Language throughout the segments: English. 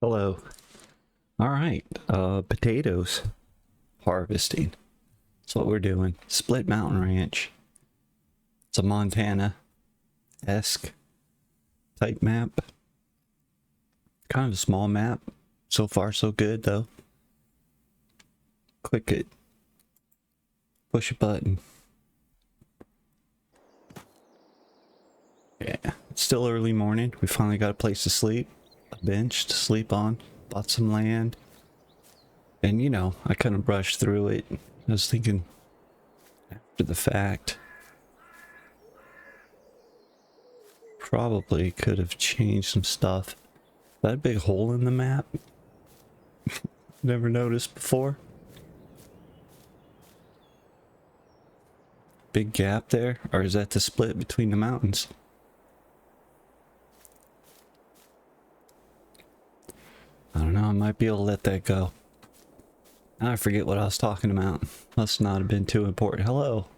Hello. All right. Potatoes harvesting. That's what we're doing. Split Mountain Ranch. It's a Montana-esque type map. Kind of a small map. So far, so good, though. Click it. Push a button. Yeah. It's still early morning. We finally got a place to sleep. A bench to sleep on. Bought some land. And, you know, I kind of brushed through it. I was thinking after the fact. Probably could have changed some stuff. That big hole in the map? Never noticed before. Big gap there? Or is that the split between the mountains? I don't know, I might be able to let that go. Now I forget what I was talking about. Must not have been too important. Hello.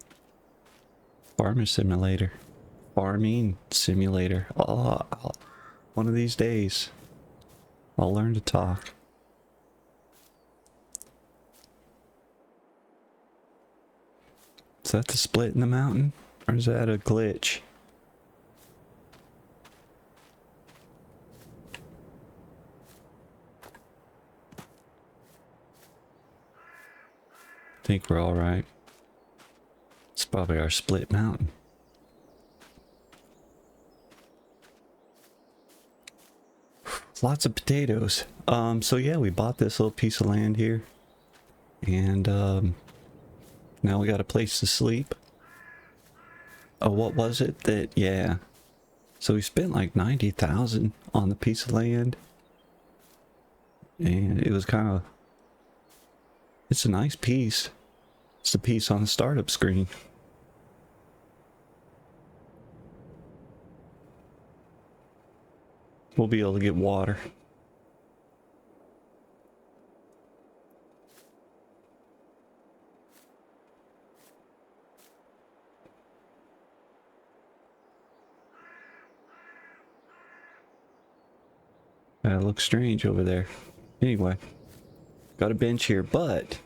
Farmer Simulator. Farming Simulator. Oh, one of these days, I'll learn to talk. Is that the split in the mountain? Or is that a glitch? I think we're alright. It's probably our split mountain. Lots of potatoes. So yeah, we bought this little piece of land here. And now we got a place to sleep. Oh, what was it that, yeah. So we spent like 90,000 on the piece of land. And it was kind of, it's a nice piece. It's the piece on the startup screen. We'll be able to get water. That looks strange over there. Anyway, got a bench here, but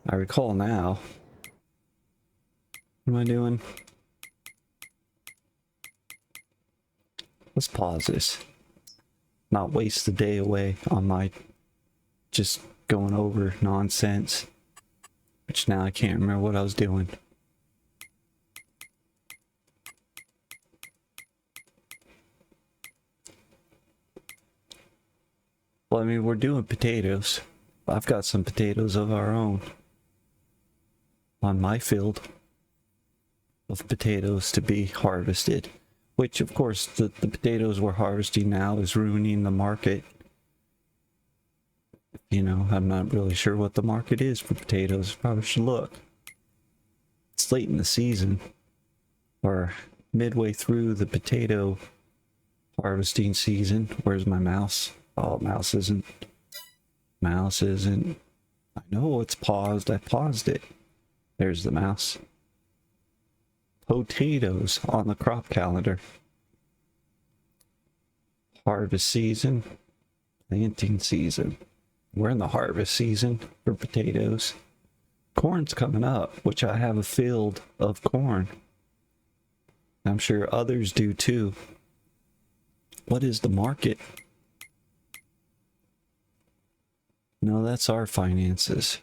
I recall now. What am I doing? Let's pause this. Not waste the day away on my just going over nonsense. Which now I can't remember what I was doing. Well, I mean, we're doing potatoes. I've got some potatoes of our own on my field of potatoes to be harvested. Which, of course, the potatoes we're harvesting now is ruining the market. You know, I'm not really sure what the market is for potatoes. Probably should look. It's late in the season. Or midway through the potato harvesting season. Where's my mouse? Oh, mouse isn't. Mouse isn't. I know it's paused. I paused it. There's the mouse. Potatoes on the crop calendar. Harvest season. Planting season. We're in the harvest season for potatoes. Corn's coming up, which I have a field of corn. I'm sure others do too. What is the market? No, that's our finances,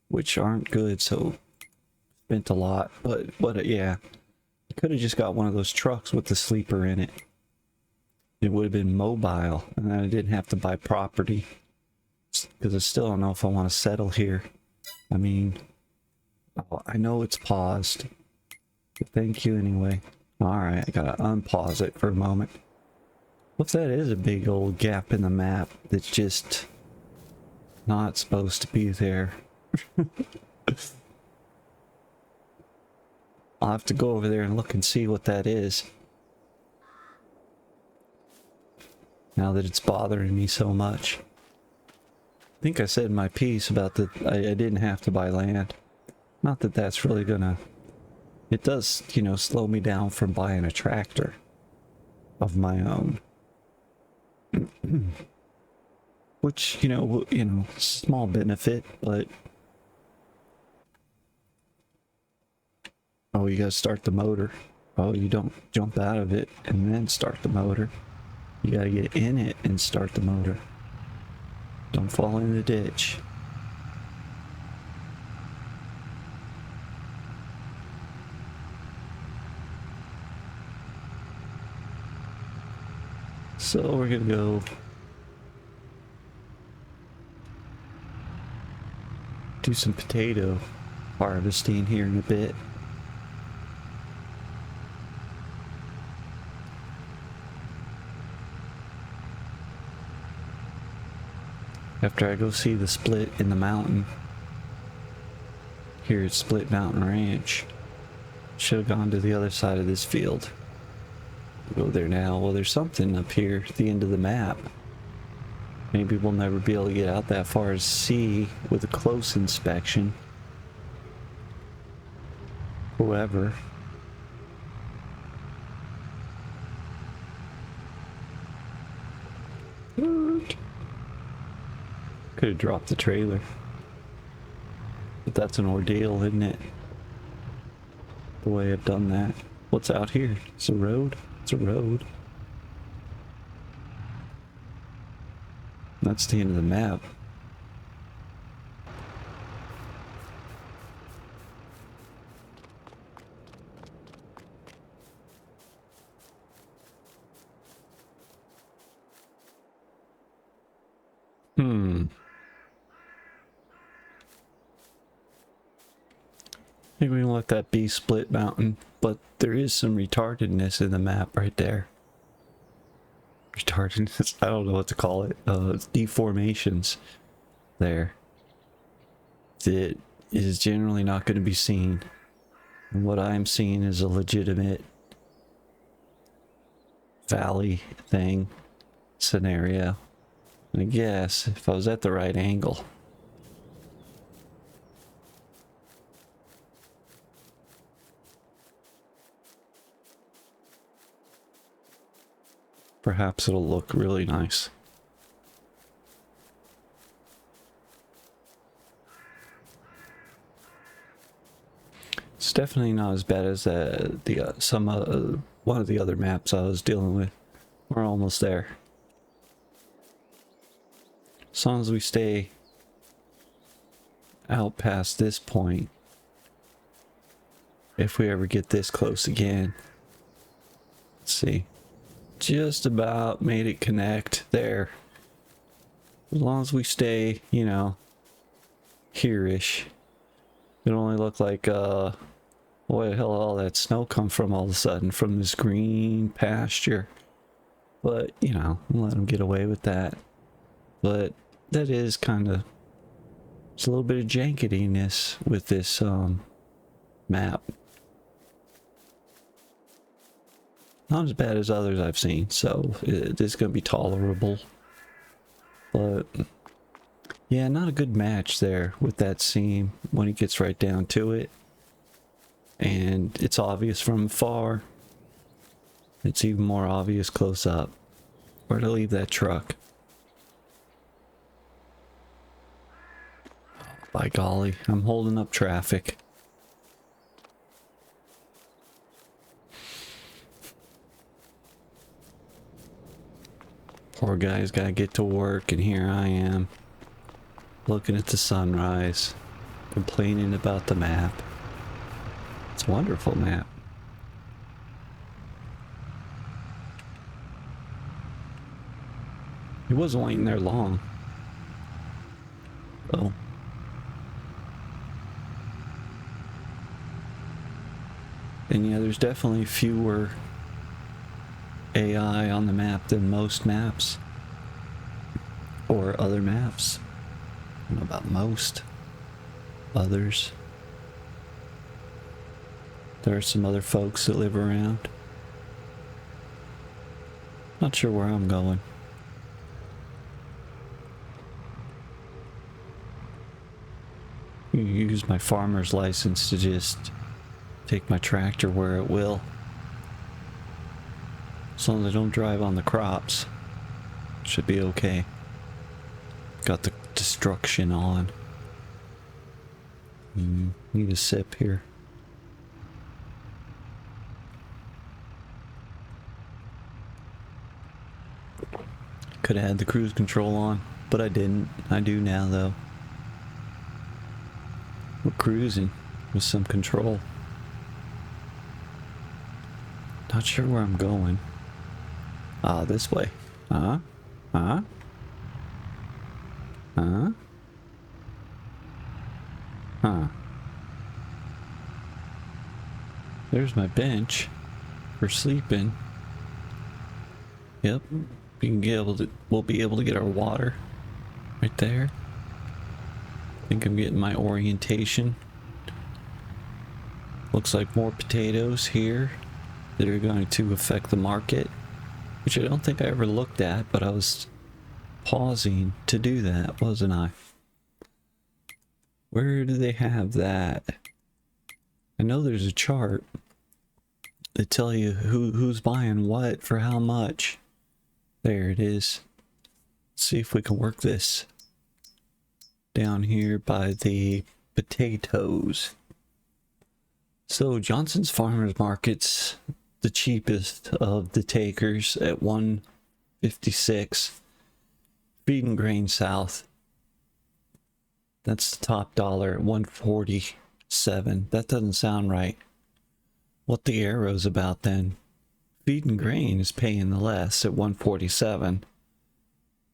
which aren't good, so spent a lot. But yeah, I could have just got one of those trucks with the sleeper in it. It would have been mobile, and I didn't have to buy property. Because I still don't know if I want to settle here. I mean, I know it's paused. But thank you anyway. Alright, I gotta unpause it for a moment. What if that is a big old gap in the map that's just not supposed to be there? I'll have to go over there and look and see what that is. Now that it's bothering me so much. I think I said my piece about that I didn't have to buy land. Not that that's really gonna... It does, you know, slow me down from buying a tractor of my own. which, small benefit, but oh, you gotta start the motor. Oh, you don't jump out of it and then start the motor. You gotta get in it and start the motor. Don't fall in the ditch. So we're gonna go do some potato harvesting here in a bit. After I go see the split in the mountain here at Split Mountain Ranch. Should have gone to the other side of this field. Go there now. Well, there's something up here at the end of the map. Maybe we'll never be able to get out that far to see with a close inspection. Whoever. Could have dropped the trailer. But that's an ordeal, isn't it? The way I've done that. What's out here? It's a road? It's a road. That's the end of the map. I think we can let that be Split Mountain, but there is some retardedness in the map right there. Retardedness? I don't know what to call it. Deformations there. That is generally not going to be seen. And what I'm seeing is a legitimate valley thing, scenario. And I guess if I was at the right angle. Perhaps it'll look really nice. It's definitely not as bad as one of the other maps I was dealing with. We're almost there. As long as we stay out past this point, if we ever get this close again. Let's see. Just about made it connect there. As long as we stay, you know, here-ish. It'll only look like, where the hell all that snow come from all of a sudden? From this green pasture. But, you know, let them get away with that. But that is kind of, it's a little bit of jankiness with this map. Not as bad as others I've seen, so it is going to be tolerable. But yeah, not a good match there with that seam when it gets right down to it. And it's obvious from far. It's even more obvious close up. Where to leave that truck? By golly, I'm holding up traffic. Poor guy's gotta get to work, and here I am, looking at the sunrise, complaining about the map. It's a wonderful map. He wasn't waiting there long. Oh. And yeah, there's definitely fewer AI on the map than most maps. Or other maps. I don't know about most. Others. There are some other folks that live around. Not sure where I'm going. You use my farmer's license to just take my tractor where it will. As long as I don't drive on the crops, should be okay. Got the destruction on. Need a sip here. Could have had the cruise control on, but I didn't. I do now though. We're cruising with some control. Not sure where I'm going. Ah, this way. Huh? Huh? Huh? Huh. There's my bench for sleeping. Yep. We'll be able to get our water right there. I think I'm getting my orientation. Looks like more potatoes here that are going to affect the market, which I don't think I ever looked at, but I was pausing to do that, wasn't I? Where do they have that? I know there's a chart that tell you who's buying what for how much. There it is. Let's see if we can work this down here by the potatoes. So Johnson's Farmers Market's the cheapest of the takers at $1.56. Feed and Grain South, that's the top dollar at $1.47. That doesn't sound right. What the arrow's about then? Feed and Grain is paying the less at $1.47,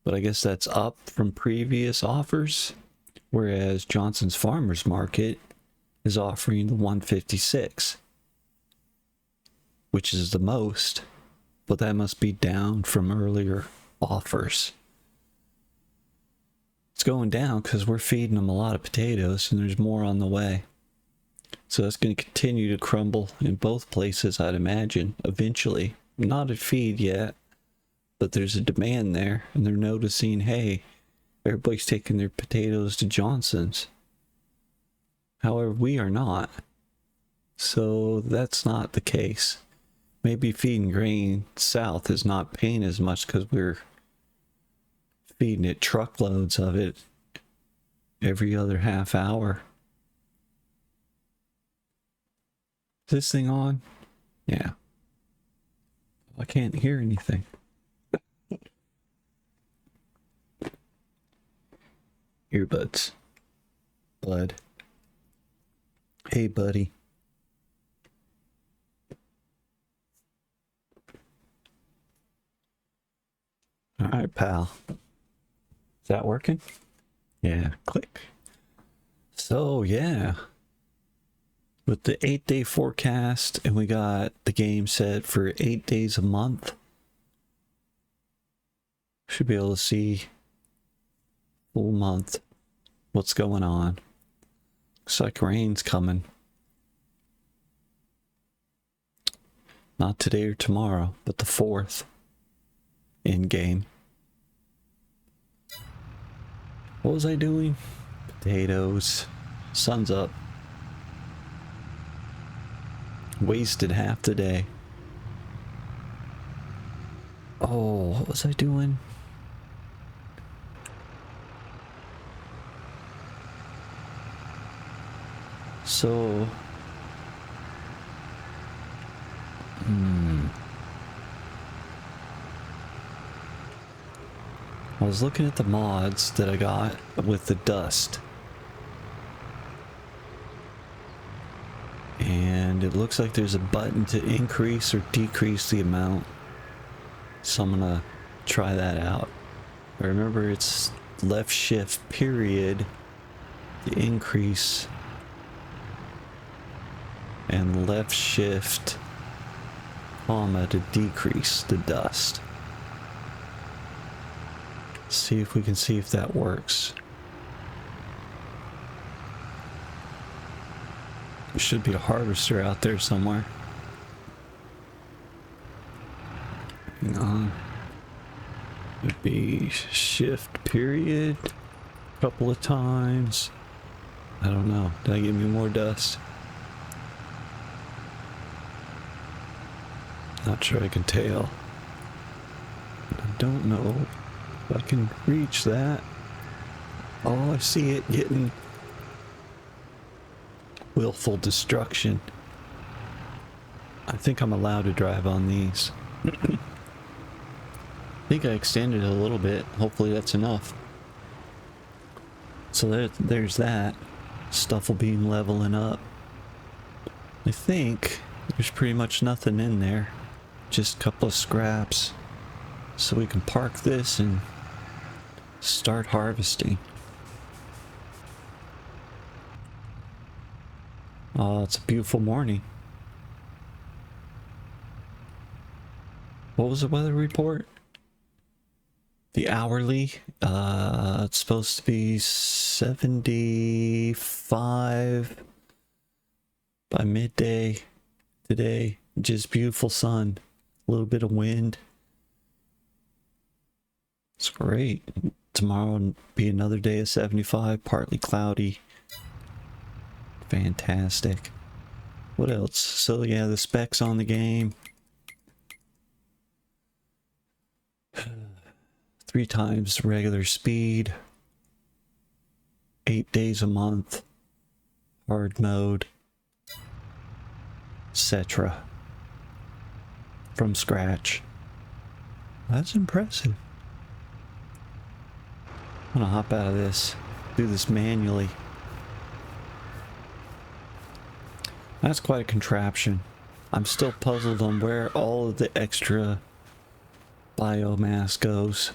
but I guess that's up from previous offers, whereas Johnson's Farmers Market is offering the $1.56, which is the most, but that must be down from earlier offers. It's going down because we're feeding them a lot of potatoes and there's more on the way. So that's going to continue to crumble in both places, I'd imagine, eventually. Not at feed yet, but there's a demand there, and they're noticing, hey, everybody's taking their potatoes to Johnson's. However, we are not. So that's not the case. Maybe Feed and Grain South is not paying as much because we're feeding it truckloads of it every other half hour. Is this thing on? Yeah. I can't hear anything. Earbuds. Bud. Hey, buddy. All right, pal. Is that working? Yeah, click. So, yeah. With the 8-day forecast, and we got the game set for 8 days a month. Should be able to see full month what's going on. Looks like rain's coming. Not today or tomorrow, but the 4th in game. What was I doing? Potatoes. Sun's up. Wasted half the day. Oh, what was I doing? So, I was looking at the mods that I got with the dust. And it looks like there's a button to increase or decrease the amount. So I'm gonna try that out. I remember it's left shift period to increase and left shift comma to decrease the dust. See if we can see if that works. There should be a harvester out there somewhere. Hang on. It'd be shift period a couple of times. I don't know. Did I give me more dust? Not sure I can tell. I don't know if I can reach that. Oh, I see it getting willful destruction. I think I'm allowed to drive on these. I think I extended it a little bit. Hopefully that's enough. So there's that. Stuff will be leveling up. I think there's pretty much nothing in there. Just a couple of scraps. So we can park this and start harvesting. Oh, it's a beautiful morning. What was the weather report? The hourly, it's supposed to be 75 by midday today. Just beautiful sun, a little bit of wind. It's great. Tomorrow will be another day of 75, partly cloudy. Fantastic. What else? So yeah, the specs on the game. 3 times regular speed, 8 days a month, hard mode, etc. From scratch. That's impressive. I'm gonna hop out of this, do this manually. That's quite a contraption. I'm still puzzled on where all of the extra biomass goes.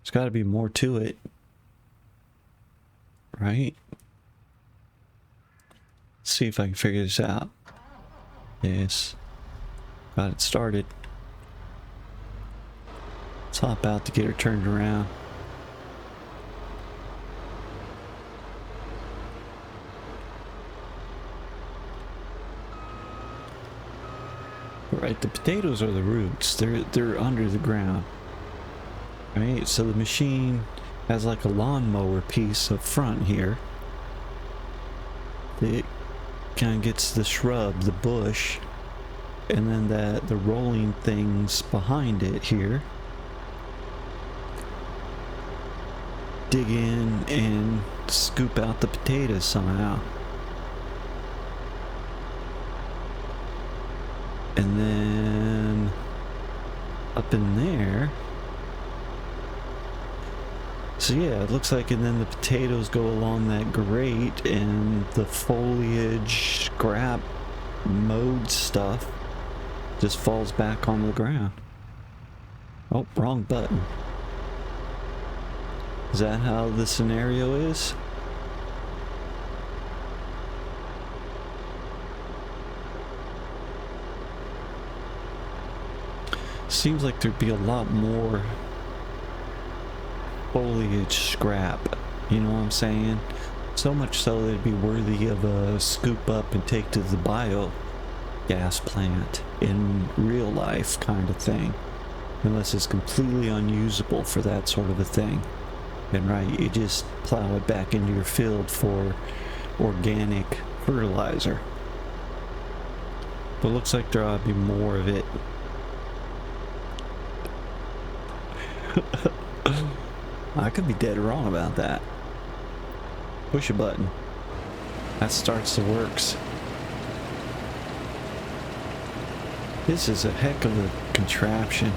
There's got to be more to it, right? Let's see if I can figure this out. Yes, got it started. Let's hop out to get her turned around. Right, the potatoes are the roots. They're under the ground. Right, so the machine has like a lawnmower piece up front here. It kind of gets the shrub, the bush, and then the rolling things behind it here. Dig in and scoop out the potatoes somehow. And then up in there. So yeah, it looks like, and then the potatoes go along that grate, and the foliage, scrap, mowed stuff just falls back on the ground. Oh, wrong button. Is that how the scenario is? Seems like there'd be a lot more foliage scrap, you know what I'm saying? So much so that it'd be worthy of a scoop up and take to the biogas plant in real life kind of thing, unless it's completely unusable for that sort of a thing. And right, you just plow it back into your field for organic fertilizer. But it looks like there ought to be more of it. I could be dead wrong about that. Push a button. That starts the works. This is a heck of a contraption.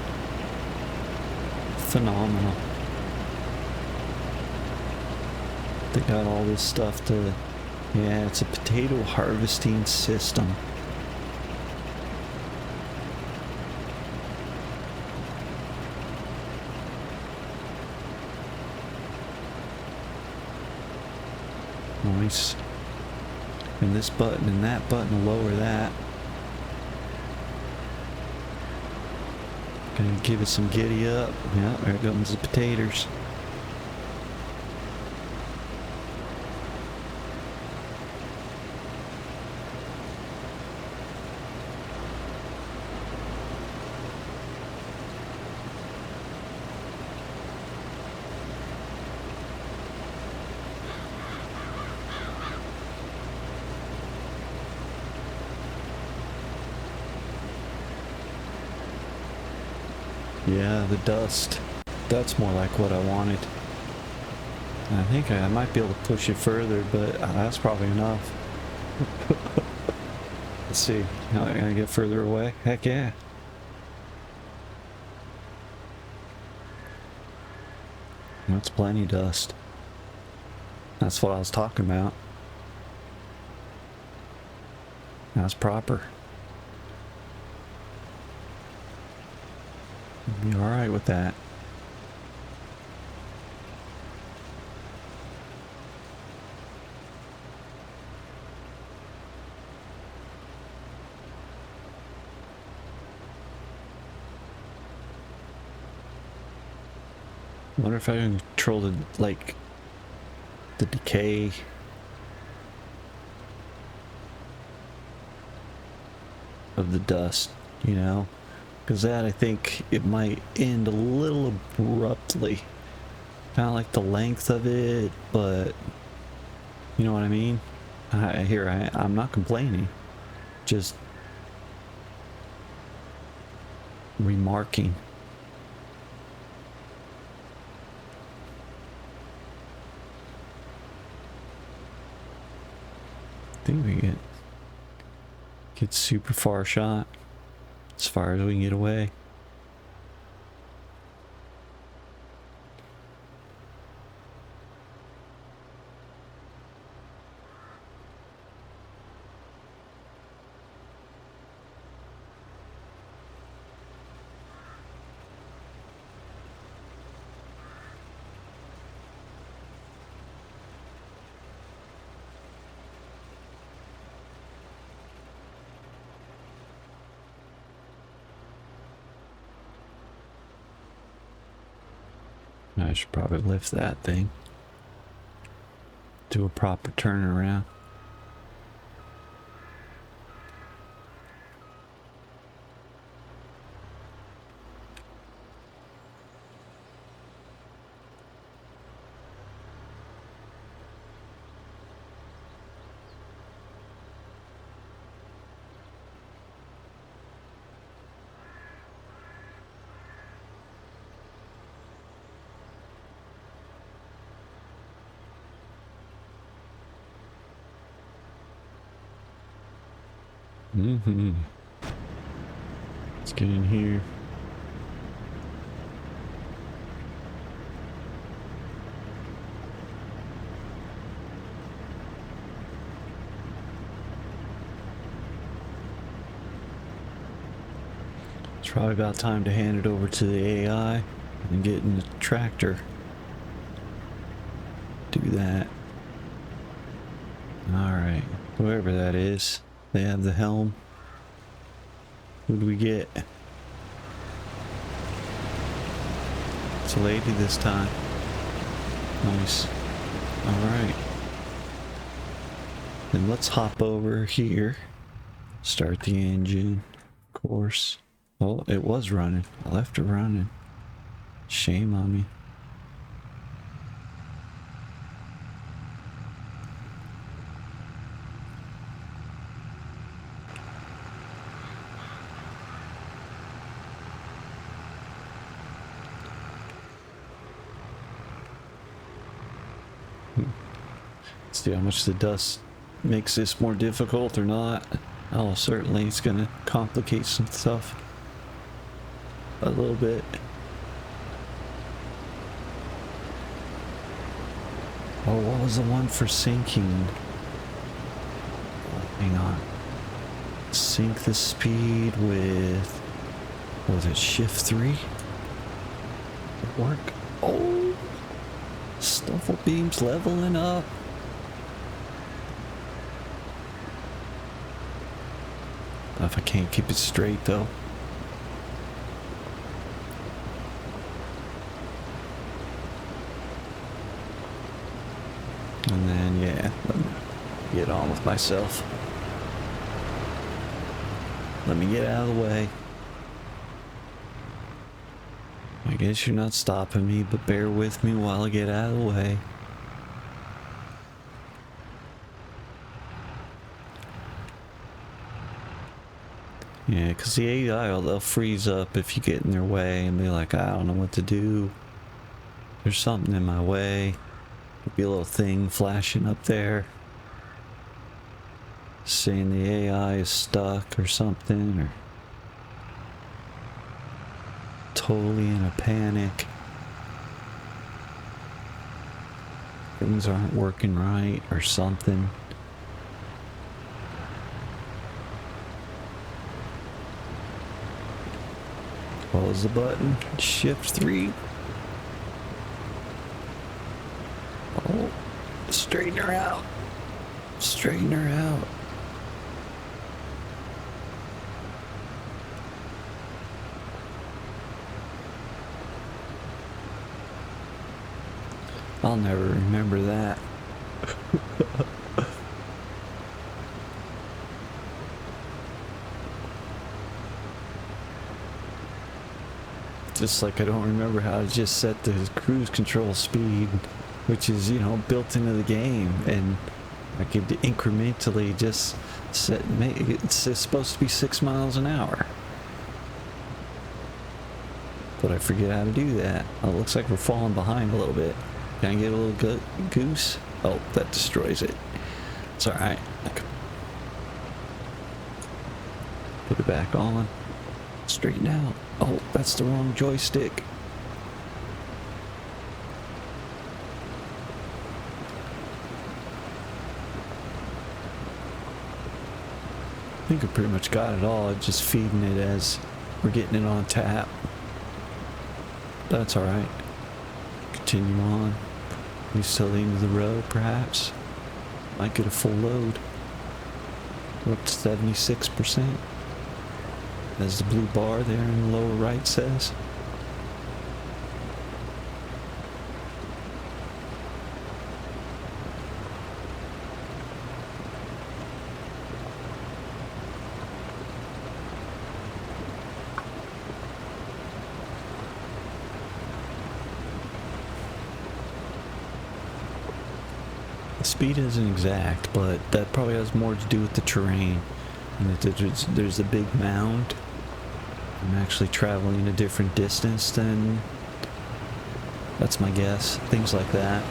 Phenomenal. They got all this stuff to... Yeah, it's a potato harvesting system. Nice. And this button and that button will lower that. Gonna give it some giddy up. Yeah, there comes the potatoes. Yeah, the dust That's more like what I wanted. I think I might be able to push it further, but that's probably enough. Let's see. Now I gotta get further away. Heck yeah. That's plenty dust. That's what I was talking about. That's proper. Be alright with that. I wonder if I can control the, like, the decay. Of the dust, you know? Because that, I think, it might end a little abruptly. Kind of like the length of it, but you know what I mean? I'm not complaining. Just remarking. I think we get super far shot. As far as we can get away. I should probably lift that thing. Do a proper turnaround. Let's get in here. It's probably about time to hand it over to the AI and get in the tractor. Do that. Alright, whoever that is. They have the helm. Who do we get? It's a lady this time. Nice. Alright. Then let's hop over here. Start the engine. Of course. Oh, it was running. I left it running. Shame on me. See how much the dust makes this more difficult or not. Oh, certainly it's gonna complicate some stuff a little bit. Oh, what was the one for sinking? Oh, hang on. Sync the speed with, what was it, shift 3? Did it work? Oh! Stuffle beams leveling up. If I can't keep it straight though. And then yeah, let me get on with myself. Let me get out of the way. I guess you're not stopping me, but bear with me while I get out of the way. Yeah, because the AI, they'll freeze up if you get in their way and be like, I don't know what to do. There's something in my way. Could be a little thing flashing up there, saying the AI is stuck or something, or totally in a panic. Things aren't working right or something. Pause the button. Shift 3. Oh, straighten her out. Straighten her out. I'll never remember that. Just like I don't remember how to just set the cruise control speed, which is, you know, built into the game, and I could incrementally just set, it's supposed to be 6 miles an hour. But I forget how to do that. Oh, it looks like we're falling behind a little bit. Can I get a little goose? Oh, that destroys it. It's alright. Put it back on. Straighten out. Oh, that's the wrong joystick. I think I pretty much got it all. Just feeding it as we're getting it on tap. That's alright. Continue on. We still the end of the road, perhaps. Might get a full load. We're up to 76%. As the blue bar there in the lower right says. The speed isn't exact, but that probably has more to do with the terrain. And that there's a big mound. I'm actually traveling a different distance than... That's my guess. Things like that.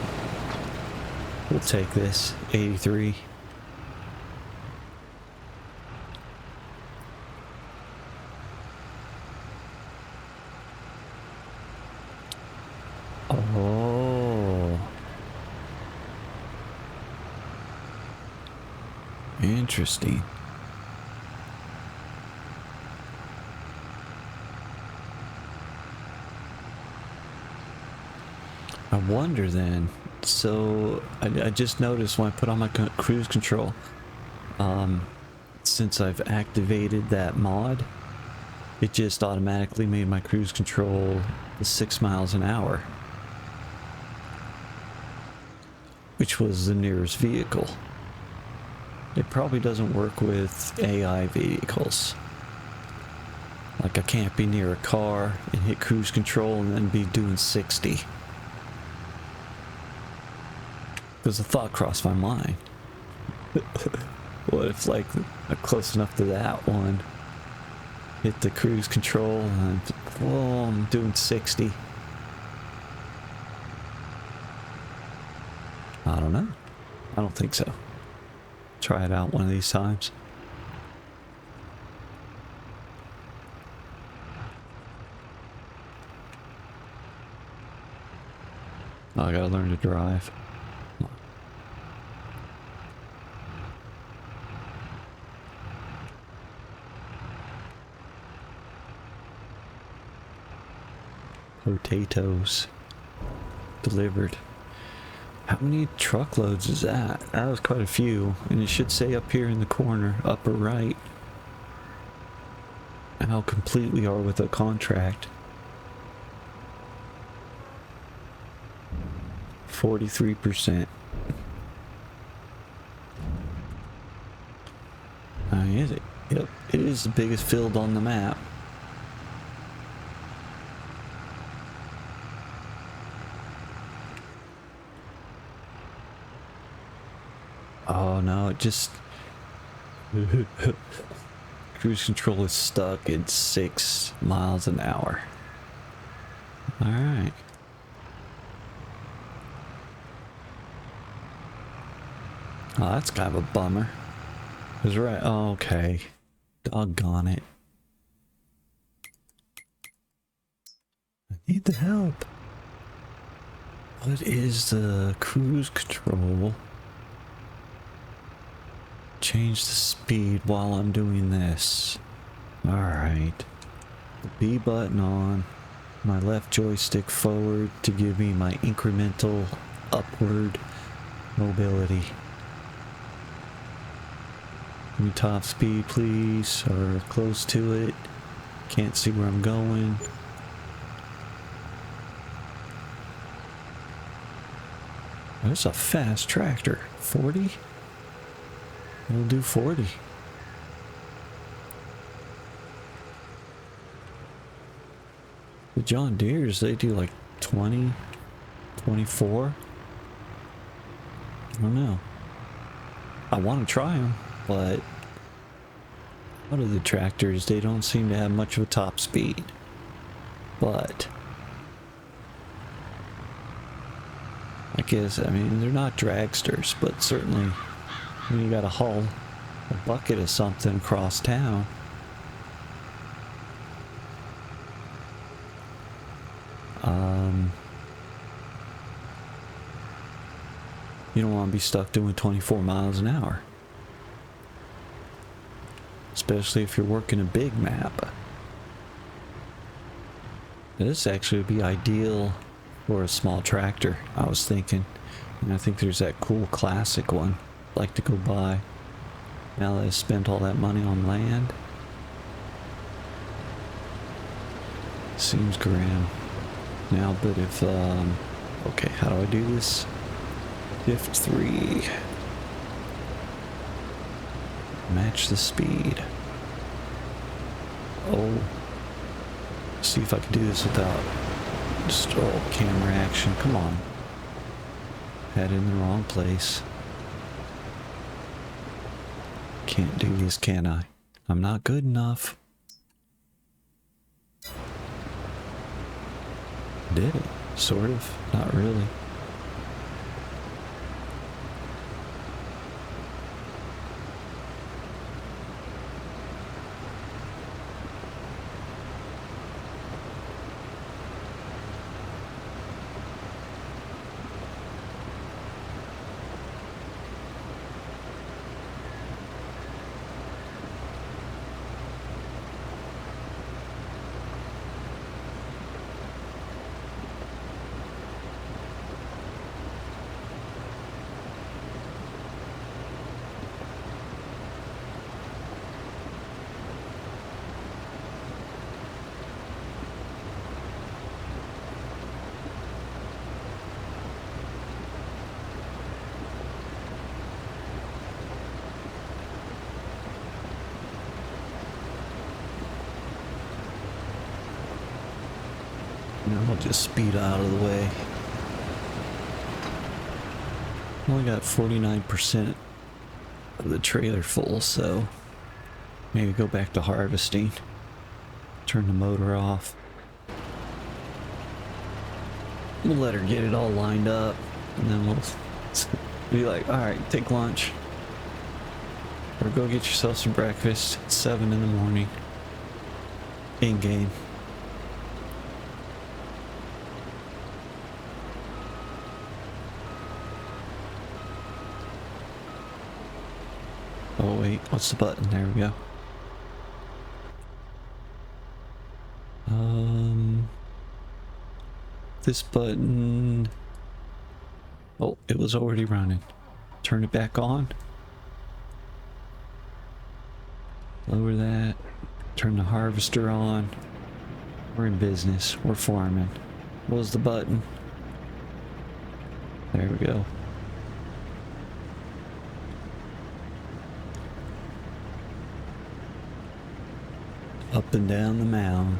We'll take this. 83. Oh. Interesting. I wonder then, so I just noticed when I put on my cruise control, since I've activated that mod, it just automatically made my cruise control 6 miles an hour, which was the nearest vehicle. It probably doesn't work with AI vehicles. Like I can't be near a car and hit cruise control and then be doing 60. Because the thought crossed my mind. What if, like, I'm close enough to that one, hit the cruise control, and oh, I'm doing 60. I don't know. I don't think so. Try it out one of these times. Oh, I gotta learn to drive. Potatoes delivered. How many truckloads is that? That was quite a few, and it should say up here in the corner, upper right, how complete we are with a contract. 43%. Is it? Yep, it is the biggest field on the map. Oh no, it just... Cruise control is stuck at 6 miles an hour. Alright. Oh, that's kind of a bummer. Cause right, oh, okay. Doggone it. I need the help. What is the cruise control? Change the speed while I'm doing this. Alright. The B button on. My left joystick forward to give me my incremental upward mobility. Give me top speed, please, or close to it. Can't see where I'm going. There's a fast tractor. 40? We'll do 40. The John Deere's, they do like 20, 24. I don't know. I want to try them, but a lot of the tractors, they don't seem to have much of a top speed. But I guess, I mean, they're not dragsters, but certainly when you gotta haul a bucket of something across town, you don't want to be stuck doing 24 miles an hour. Especially if you're working a big map. This actually would be ideal for a small tractor, I was thinking. And I think there's that cool classic one I'd like to go buy. Now that I spent all that money on land. Seems grim. Now, but if, okay, how do I do this? Shift 3. Match the speed. Oh. See if I can do this without just camera action. Come on. Had it in the wrong place. Can't do this, can I? I'm not good enough. Did it? Sort of. Not really. Now I'll just speed out of the way. Only got 49% of the trailer full, so maybe go back to harvesting. Turn the motor off. We'll let her get it all lined up, and then we'll be like, alright, take lunch. Or go get yourself some breakfast at 7 in the morning. In game. Oh wait, what's the button? There we go. This button... Oh, it was already running. Turn it back on. Lower that. Turn the harvester on. We're in business. We're farming. What was the button? There we go. Up and down the mound.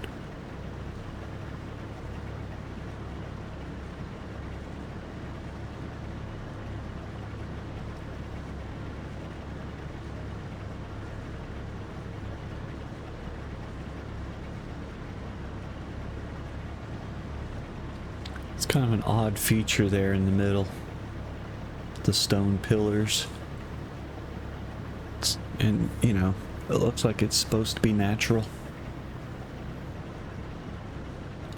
It's kind of an odd feature there in the middle. The stone pillars. And, you know, it looks like it's supposed to be natural.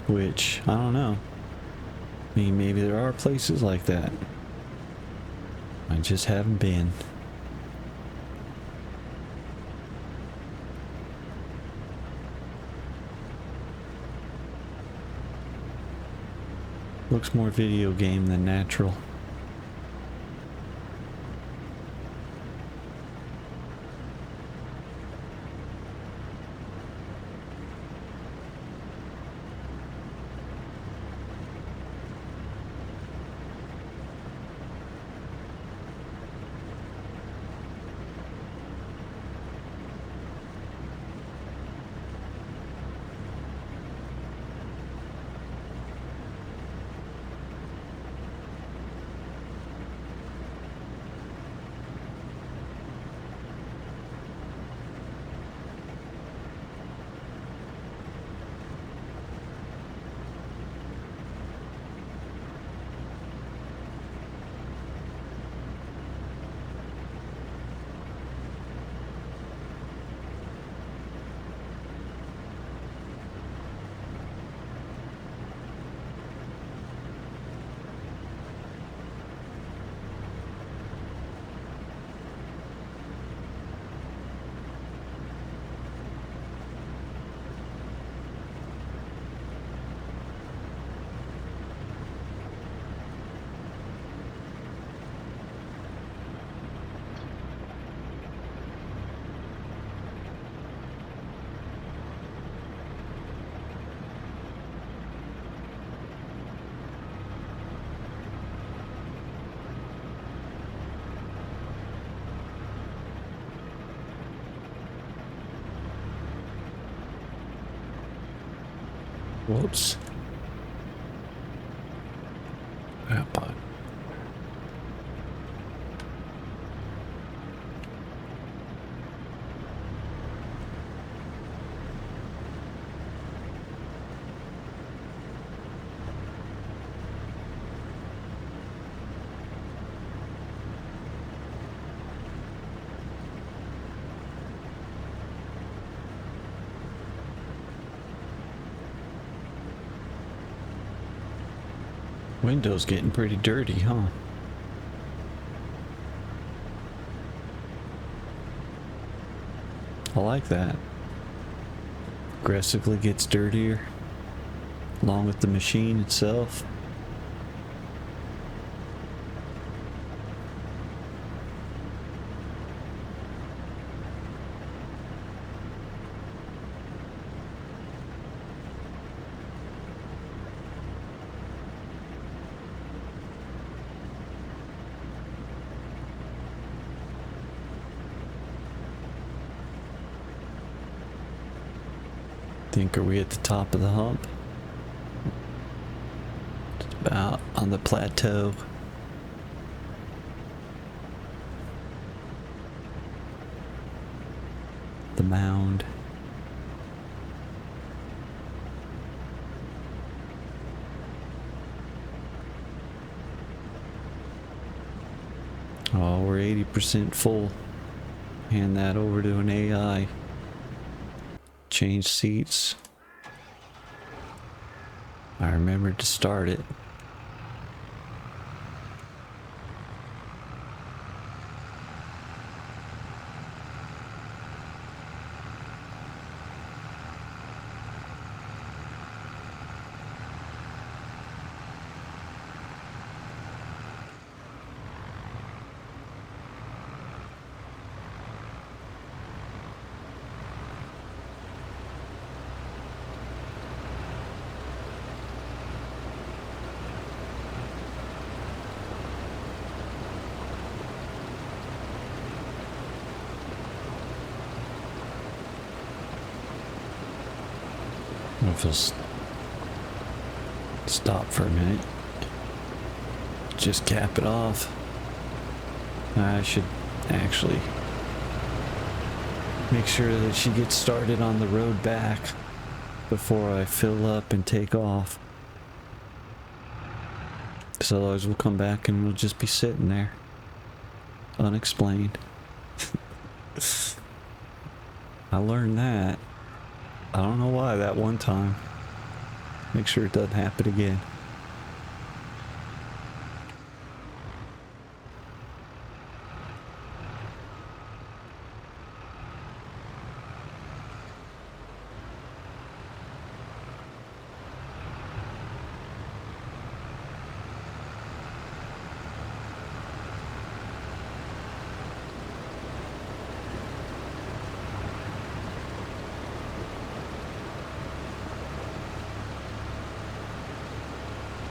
Which, I don't know. I mean, maybe there are places like that. I just haven't been. Looks more video game than natural. Whoops. That bug. Window's getting pretty dirty, huh? I like that. Progressively gets dirtier, along with the machine itself. Think, are we at the top of the hump? It's about on the plateau. The mound. Oh, we're 80% full. Hand that over to an AI. Change seats. I remembered to start it. If he'll stop for a minute, just cap it off. I should actually make sure that she gets started on the road back before I fill up and take off. Because otherwise we'll come back and we'll just be sitting there unexplained. I learned that. I don't know why that one time. Make sure it doesn't happen again.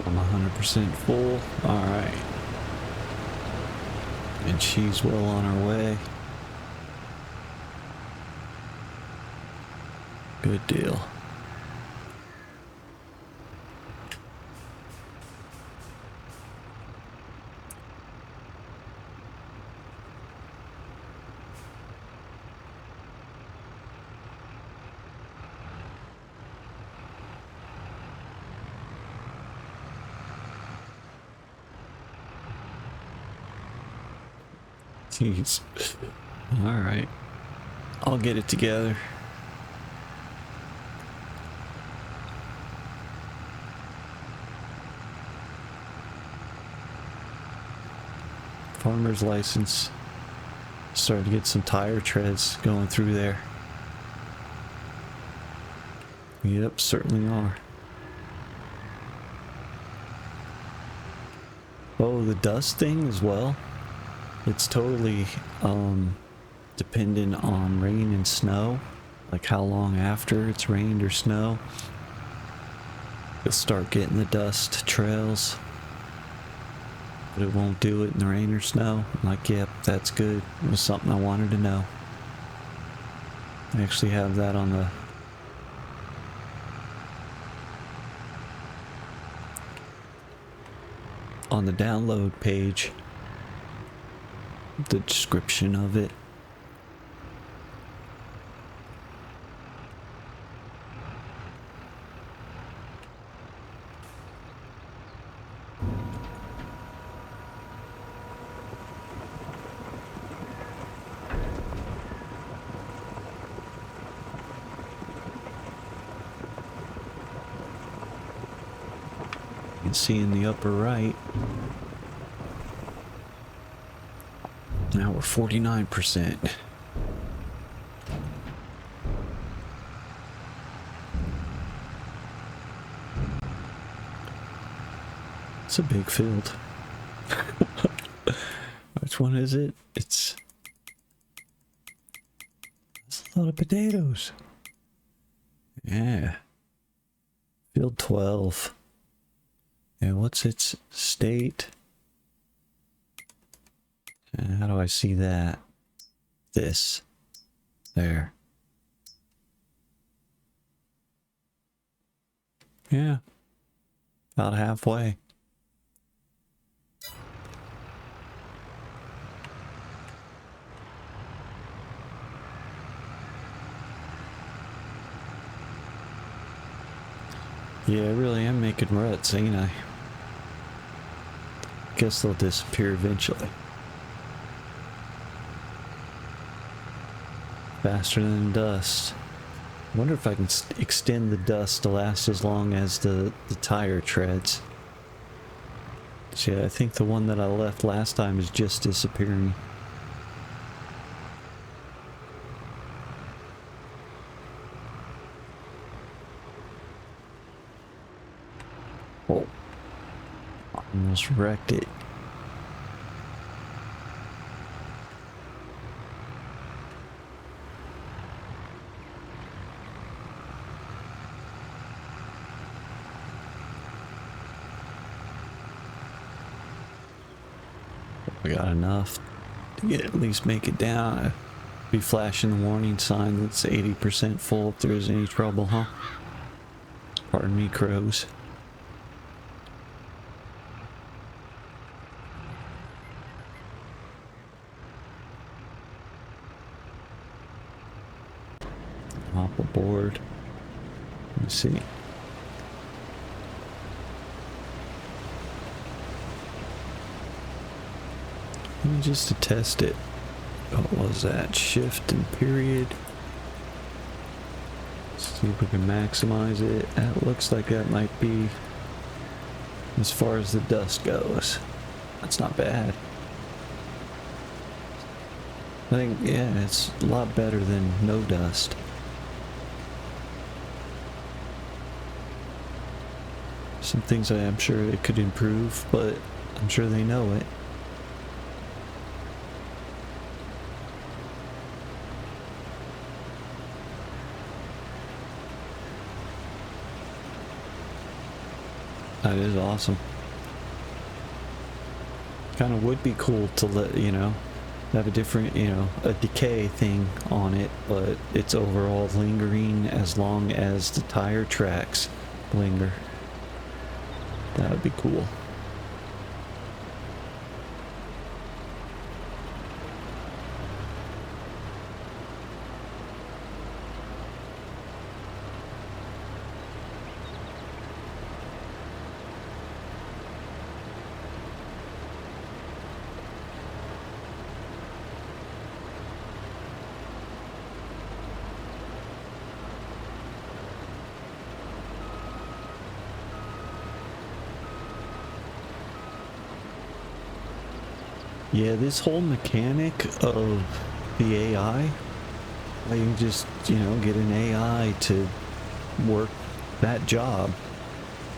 I'm 100% full. Alright. And she's well on her way. Good deal. Jeez. Alright. I'll get it together. Farmer's license. Starting to get some tire treads going through there. Yep, certainly are. Oh, the dust thing as well. It's totally dependent on rain and snow, like how long after it's rained or snow you'll start getting the dust trails, but it won't do it in the rain or snow. I'm like, yep, that's good. It was something I wanted to know. I actually have that on the download page, the description of it. You can see in the upper right, now we're 49%. It's a big field. Which one is it? It's a lot of potatoes. Yeah. Field 12. And what's its state? How do I see that? This. There. Yeah. About halfway. Yeah, I really am making ruts, ain't I? Guess they'll disappear eventually. Faster than dust. I wonder if I can extend the dust to last as long as the tire treads. So yeah, I think the one that I left last time is just disappearing. Oh, almost wrecked it. I got enough to get at least make it down. I'd be flashing the warning sign that's 80% full if there's any trouble, huh? Pardon me, crows. Hop aboard. Let me see. Maybe just to test it. What was that? Shift and period. See if we can maximize it. That looks like that might be as far as the dust goes. That's not bad. I think, yeah, it's a lot better than no dust. Some things I am sure it could improve, but I'm sure they know it. That is awesome. Kind of would be cool to let, you know, have a different, you know, a decay thing on it, but it's overall lingering as long as the tire tracks linger. That would be cool. Yeah, this whole mechanic of the AI, I can just, you know, get an AI to work that job.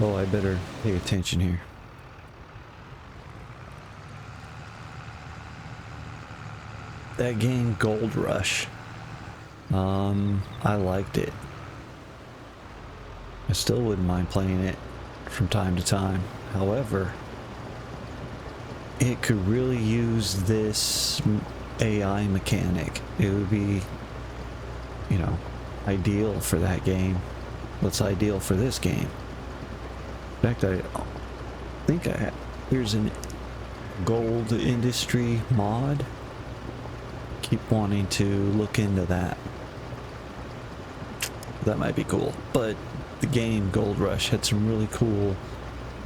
Oh, I better pay attention here. That game, Gold Rush, I liked it. I still wouldn't mind playing it from time to time. However, it could really use this AI mechanic. It would be, you know, ideal for that game. What's ideal for this game? In fact, I think here's an gold industry mod. Keep wanting to look into that. That might be cool. But the game Gold Rush had some really cool,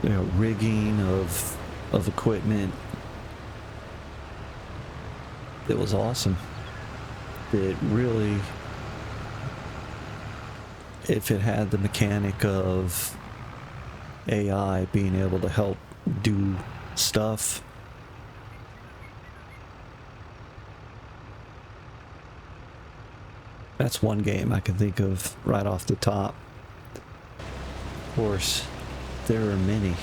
you know, rigging of equipment. It was awesome. It really, if it had the mechanic of AI being able to help do stuff, that's one game I can think of right off the top. Of course, there are many.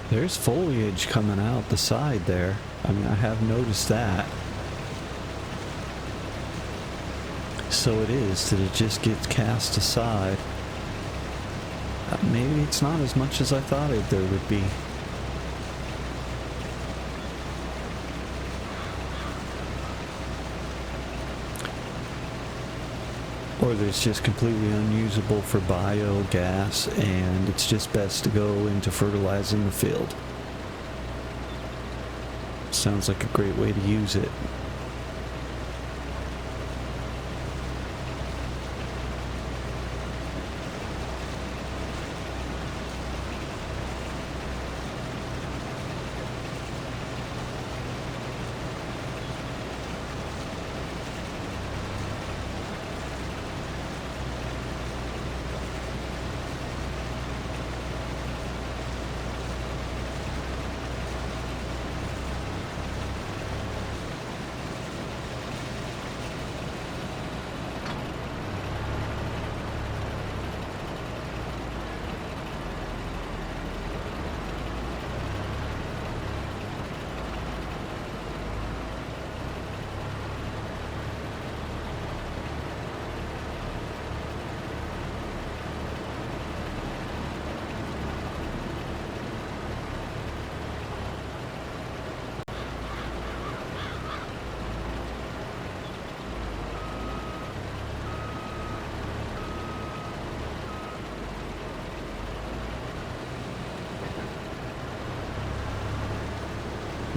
There's foliage coming out the side there. I mean, I have noticed that. So it is that it just gets cast aside. Maybe it's not as much as I thought there would be. Or it's just completely unusable for biogas, and it's just best to go into fertilizing the field. Sounds like a great way to use it.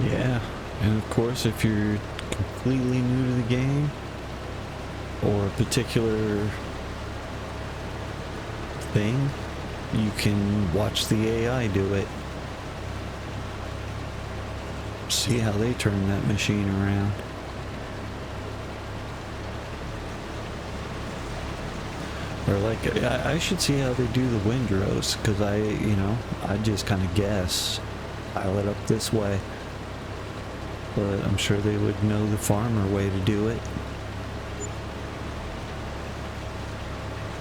Yeah, and of course, if you're completely new to the game, or a particular thing, you can watch the AI do it. See how they turn that machine around. Or like, I should see how they do the windrows, because I just kind of guess, pile it up this way. But I'm sure they would know the farmer way to do it.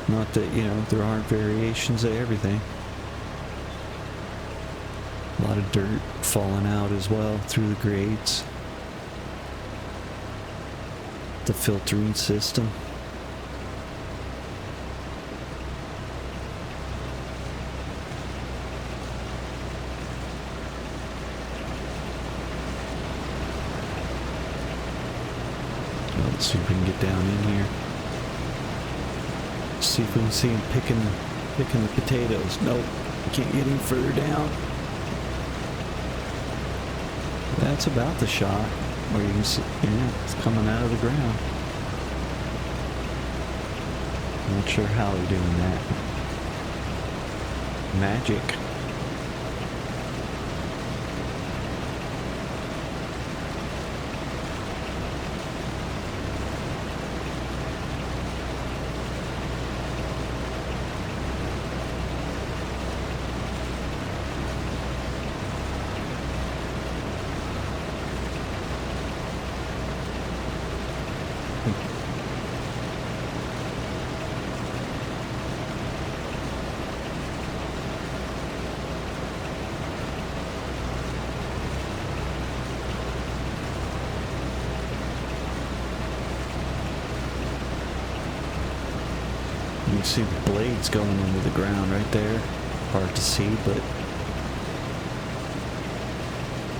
Not that, there aren't variations of everything. A lot of dirt falling out as well through the grates. The filtering system. Let's see if we can get down in here. See if we can see him picking the potatoes. Nope, can't get any further down. That's about the shot where you can see, it's coming out of the ground. Not sure how they're doing that. Magic. You can see the blades going into the ground right there. Hard to see, but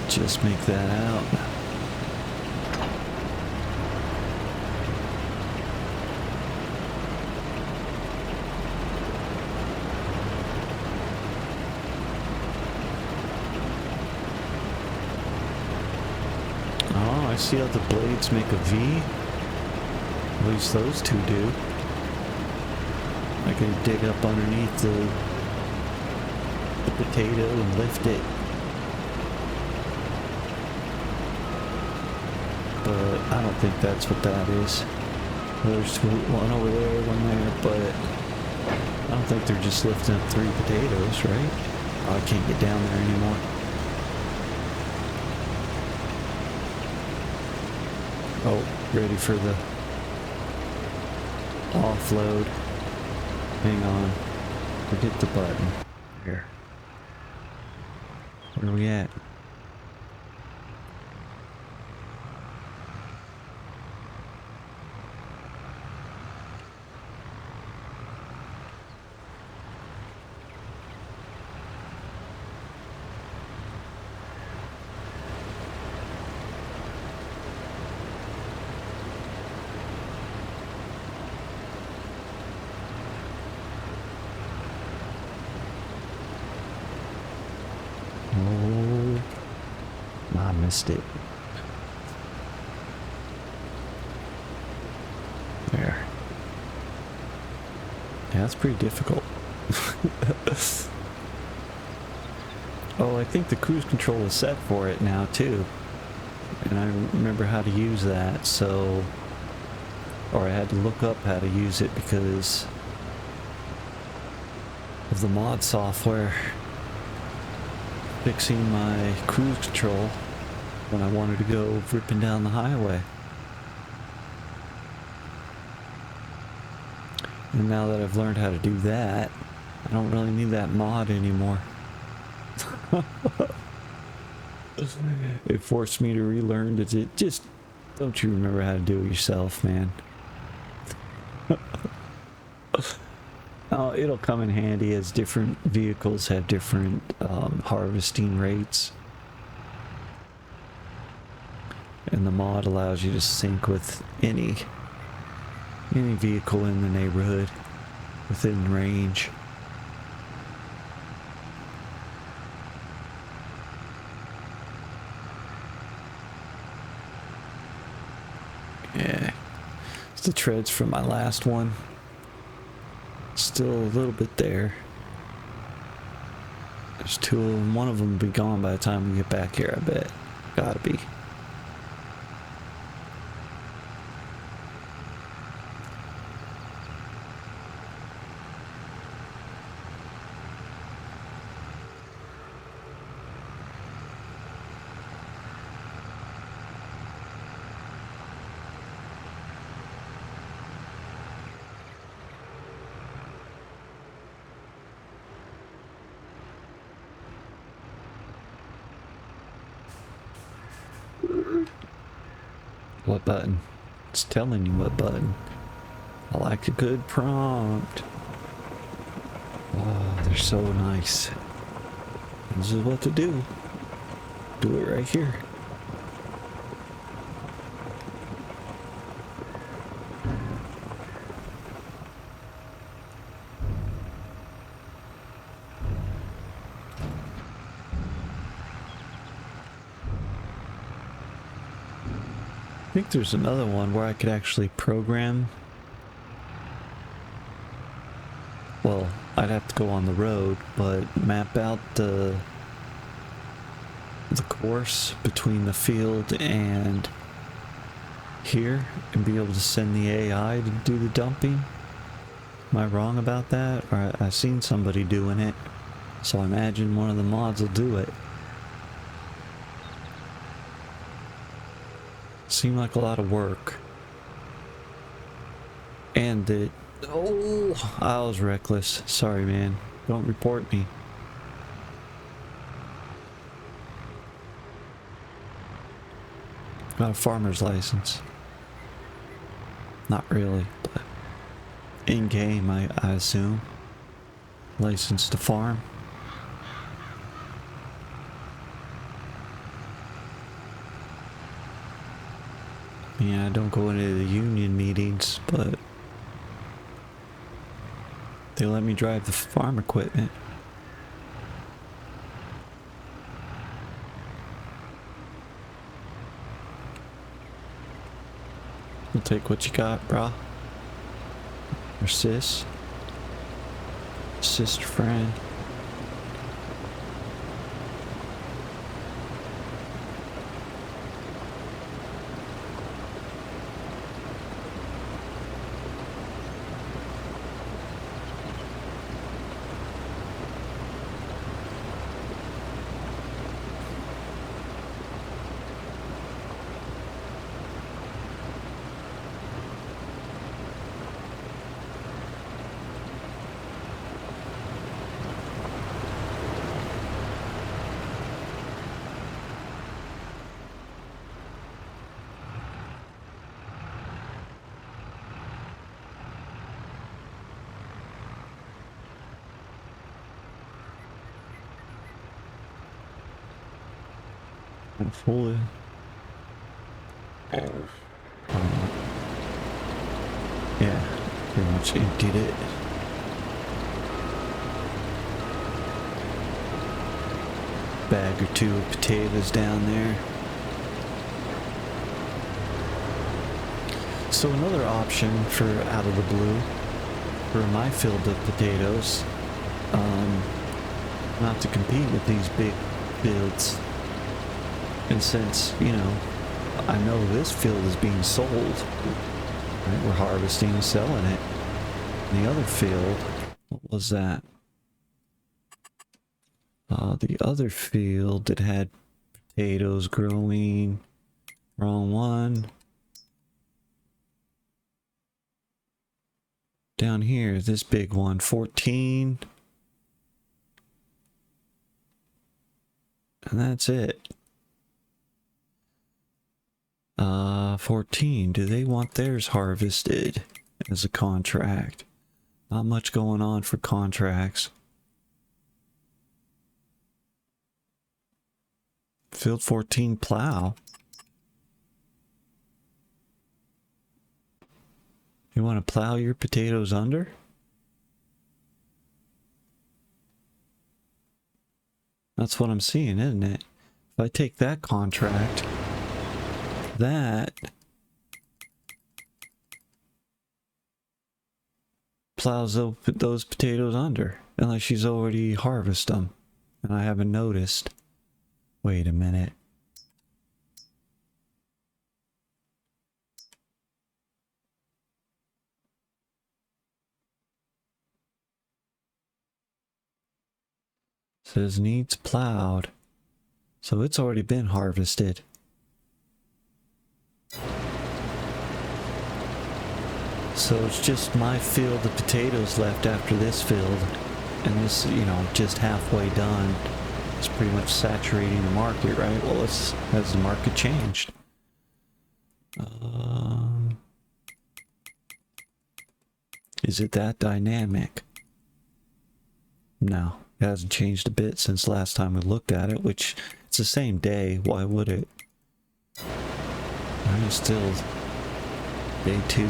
just make that out. Oh, I see how the blades make a V. At least those two do. I can dig up underneath the potato and lift it. But I don't think that's what that is. There's one over there, one there, but I don't think they're just lifting up 3 potatoes, right? Oh, I can't get down there anymore. Oh, ready for the offload. Hang on. Forget the button. Here. Where are we at? Oh, I missed it. There. Yeah, that's pretty difficult. Oh, I think the cruise control is set for it now too. And I remember how to use that, so... Or I had to look up how to use it because of the mod software fixing my cruise control when I wanted to go ripping down the highway. And now that I've learned how to do that, I don't really need that mod anymore. It forced me to relearn to just... Don't you remember how to do it yourself, man? Oh, it'll come in handy as different vehicles have different harvesting rates. And the mod allows you to sync with any vehicle in the neighborhood within range. the treads from my last one. Still a little bit there. There's two of them. One of them will be gone by the time we get back here, I bet. Gotta be. What button? It's telling you what button. I like a good prompt. Oh, they're so nice. This is what to do. Do it right here. I think there's another one where I could actually program. Well, I'd have to go on the road, but map out the course between the field and here and be able to send the AI to do the dumping. Am I wrong about that? Or I've seen somebody doing it, so I imagine one of the mods will do it. Seemed like a lot of work. And it... Oh, I was reckless. Sorry, man. Don't report me. Got a farmer's license. Not really, but in-game, I assume. License to farm. Yeah, I don't go into the union meetings, but they let me drive the farm equipment. We'll take what you got, brah. Or sis. Sister friend. Fully. Yeah, pretty much emptied it. Bag or two of potatoes down there. So another option for out of the blue for my field of potatoes, not to compete with these big fields. And since, you know, I know this field is being sold, right? We're harvesting and selling it. And the other field, what was that? The other field that had potatoes growing. Wrong one. Down here, this big one, 14. And that's it. 14. Do they want theirs harvested as a contract? Not much going on for contracts. Field 14 plow. You want to plow your potatoes under? That's what I'm seeing, isn't it? If I take that contract, that plows those potatoes under? Unless she's already harvested them. And I haven't noticed. Wait a minute. Says needs plowed. So it's already been harvested. So it's just my field of potatoes left after this field. And this, you know, just halfway done. It's pretty much saturating the market, right? Well, has the market changed? Is it that dynamic? No, it hasn't changed a bit since last time we looked at it, which it's the same day. Why would it? I'm still day 2.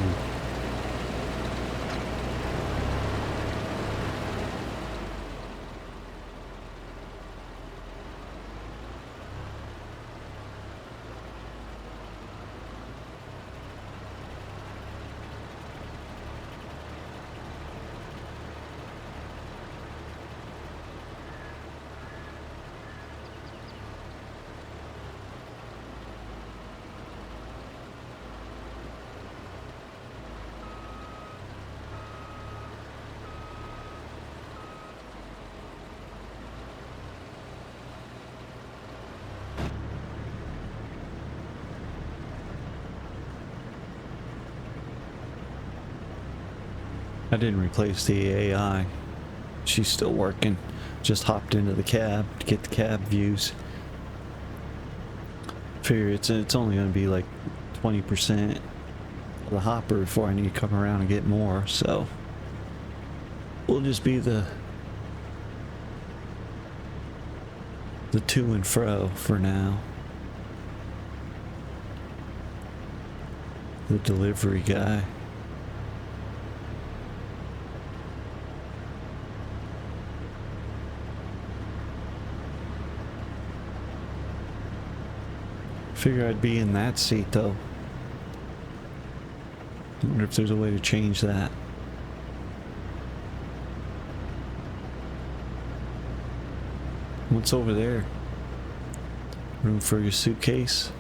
I didn't replace the AI. She's still working. Just hopped into the cab to get the cab views. Figure it's only going to be like 20% of the hopper before I need to come around and get more, so we'll just be the to and fro for now. The delivery guy. Figure I'd be in that seat though. I wonder if there's a way to change that. What's over there? Room for your suitcase?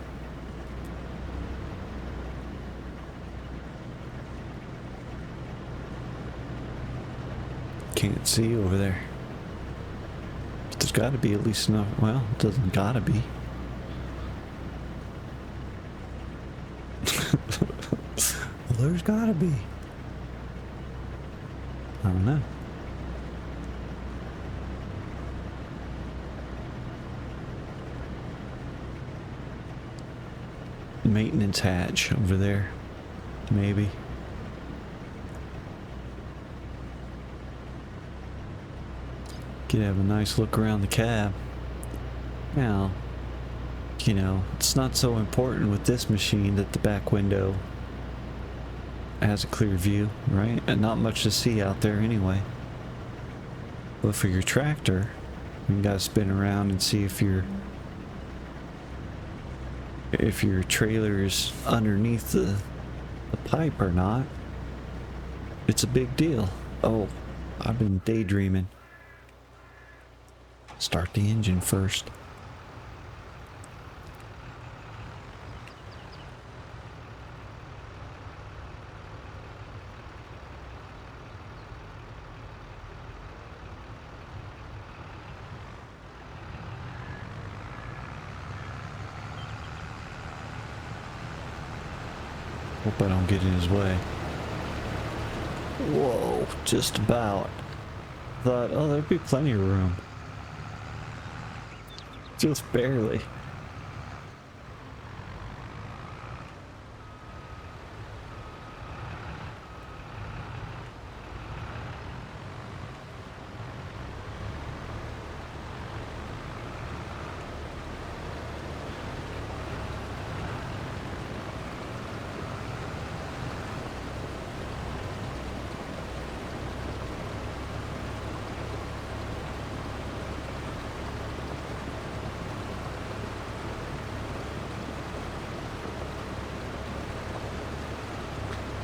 Can't see over there. But there's gotta be at least enough. Well, it doesn't gotta be. Well, there's gotta be. I don't know. Maintenance hatch over there. Maybe. Could have a nice look around the cab. Now, you know, it's not so important with this machine that the back window has a clear view, right? And not much to see out there anyway. But for your tractor, you gotta spin around and see if your trailer is underneath the pipe or not. It's a big deal. Oh, I've been daydreaming. Start the engine first. Hope I don't get in his way. Whoa, just about. Thought, oh, there'd be plenty of room. Just barely.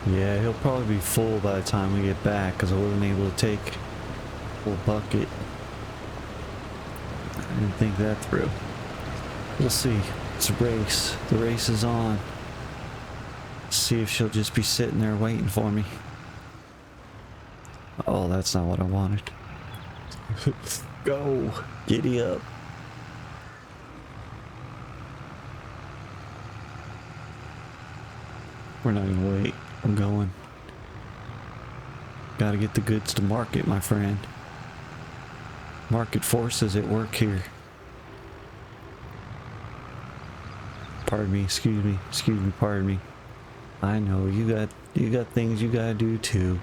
Yeah, he'll probably be full by the time we get back because I wasn't able to take a full bucket. I didn't think that through. We'll see. It's a race. The race is on. See if she'll just be sitting there waiting for me. Oh, that's not what I wanted. Go. Giddy up. We're not gonna wait. I'm going. Gotta get the goods to market, my friend. Market forces at work here. Pardon me, excuse me, pardon me. I know you got things you gotta do too.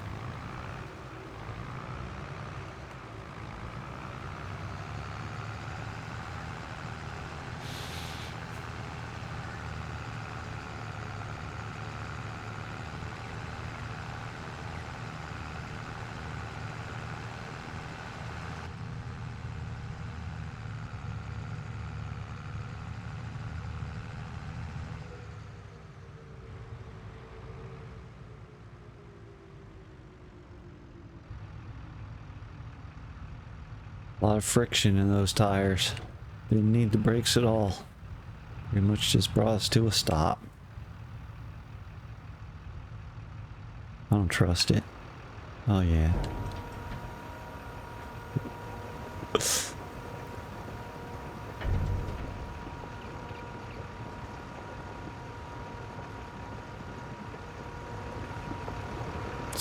A lot of friction in those tires. Didn't need the brakes at all. Pretty much just brought us to a stop. I don't trust it. Oh yeah. This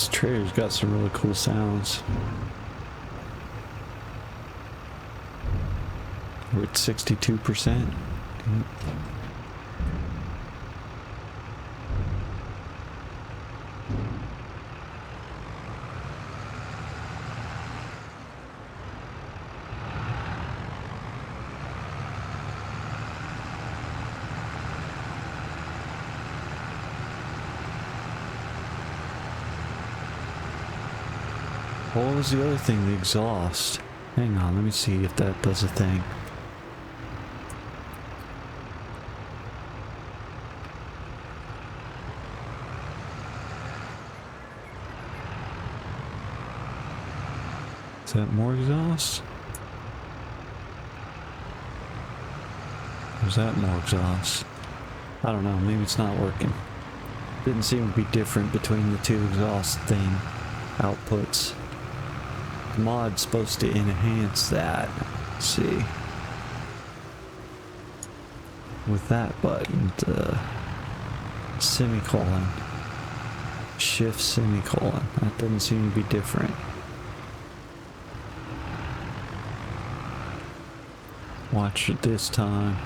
trailer's got some really cool sounds. We're at 62%. What was the other thing? The exhaust. Hang on, let me see if that does a thing. Is that more exhaust? Or is that more exhaust? I don't know, maybe it's not working. Didn't seem to be different between the two exhaust thing outputs. The mod's supposed to enhance that. Let's see. With that button, the semicolon. Shift semicolon. That doesn't seem to be different. Watch it this time.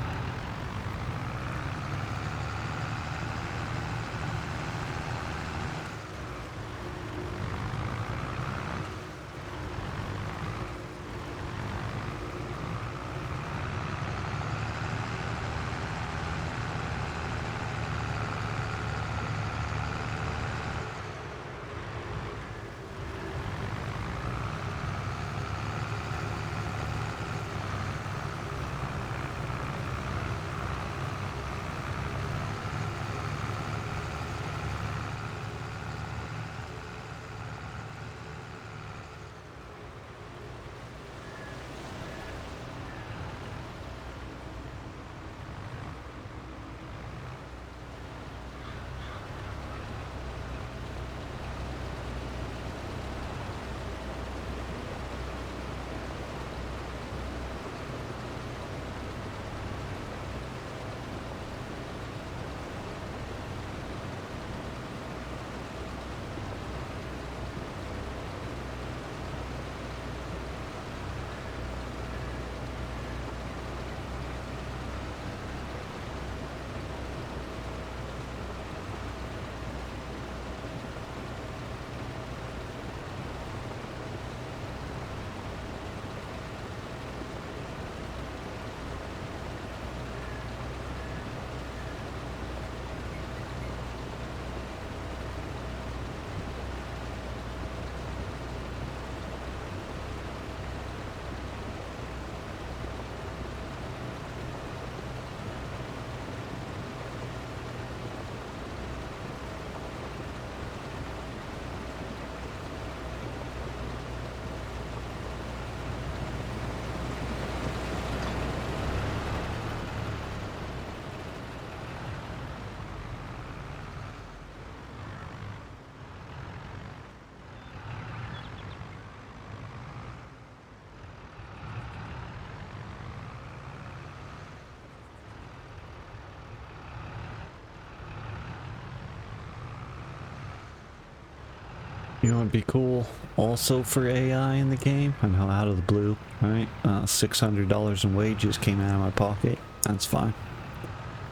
You know, it'd be cool also for AI in the game. I know, out of the blue, right? $600 in wages came out of my pocket. That's fine.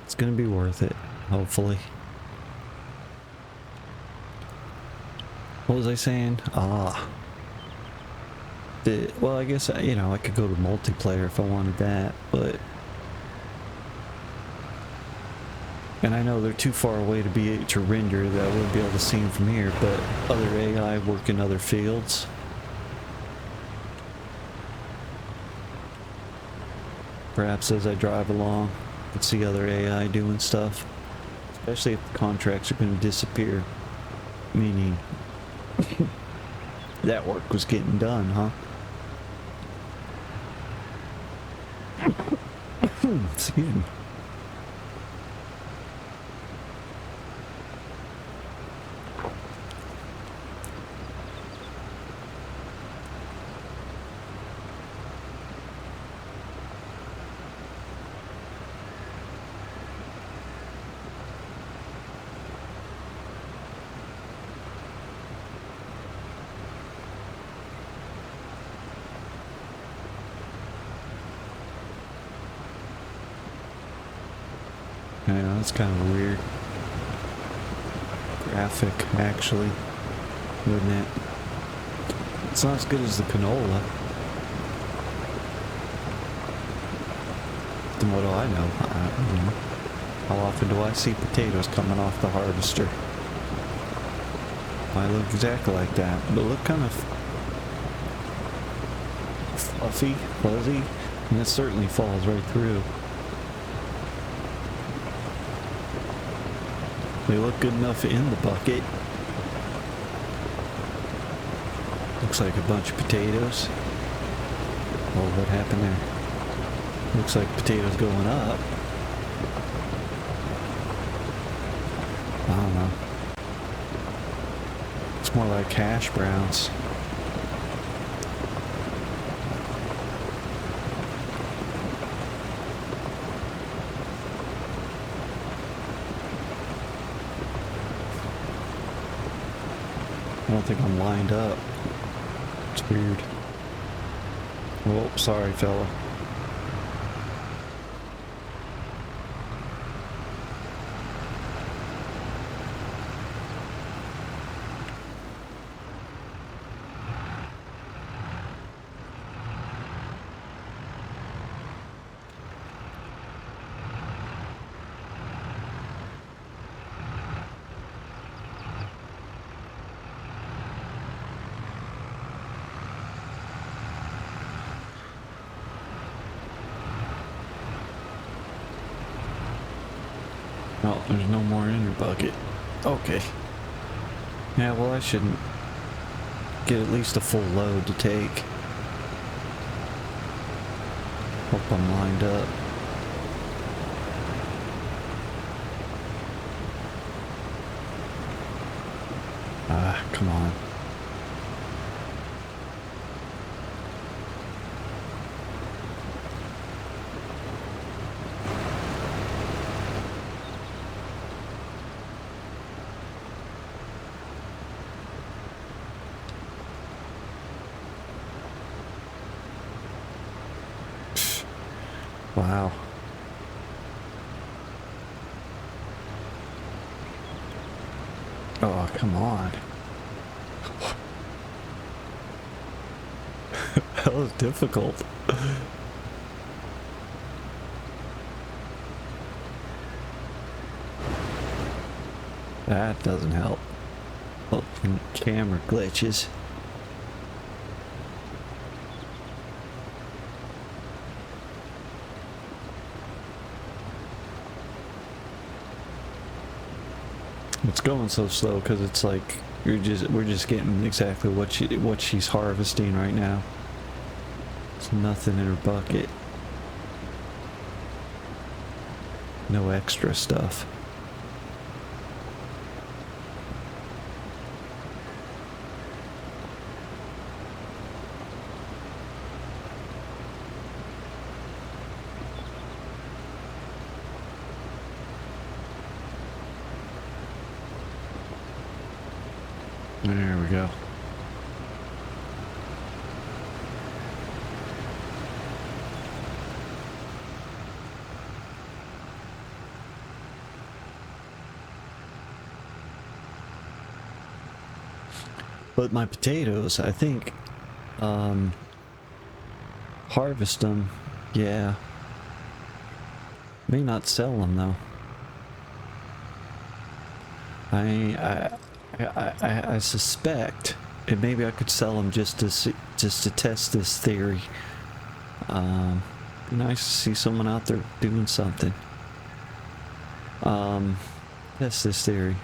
It's gonna be worth it, hopefully. What was I saying? Well, I guess, you know, I could go to multiplayer if I wanted that, but... And I know they're too far away to be able to render that I wouldn't be able to see them from here, but other AI work in other fields. Perhaps as I drive along, I could see other AI doing stuff. Especially if the contracts are going to disappear. Meaning, that work was getting done, huh? Excuse me. Yeah, that's kind of weird. Graphic, actually, wouldn't it? It's not as good as the canola. Then what do I know? I don't know. How often do I see potatoes coming off the harvester? Might look exactly like that, but look kind of fluffy, fuzzy, and it certainly falls right through. They look good enough in the bucket. Looks like a bunch of potatoes. Oh, what happened there? Looks like potatoes going up. I don't know. It's more like hash browns. I don't think I'm lined up. It's weird. Oh, sorry, fella. Oh, there's no more in your bucket. Okay. Yeah, well, I shouldn't get at least a full load to take. Hope I'm lined up. Ah, come on. Wow. Oh, come on. That was difficult. That doesn't help. Oh, camera glitches. It's going so slow because it's like we're just getting exactly what she's harvesting right now. There's nothing in her bucket. No extra stuff. There we go. But my potatoes, I think, harvest them, yeah. May not sell them though. I suspect, and maybe I could sell them just to see, just to test this theory. Be nice to see someone out there doing something. Test this theory.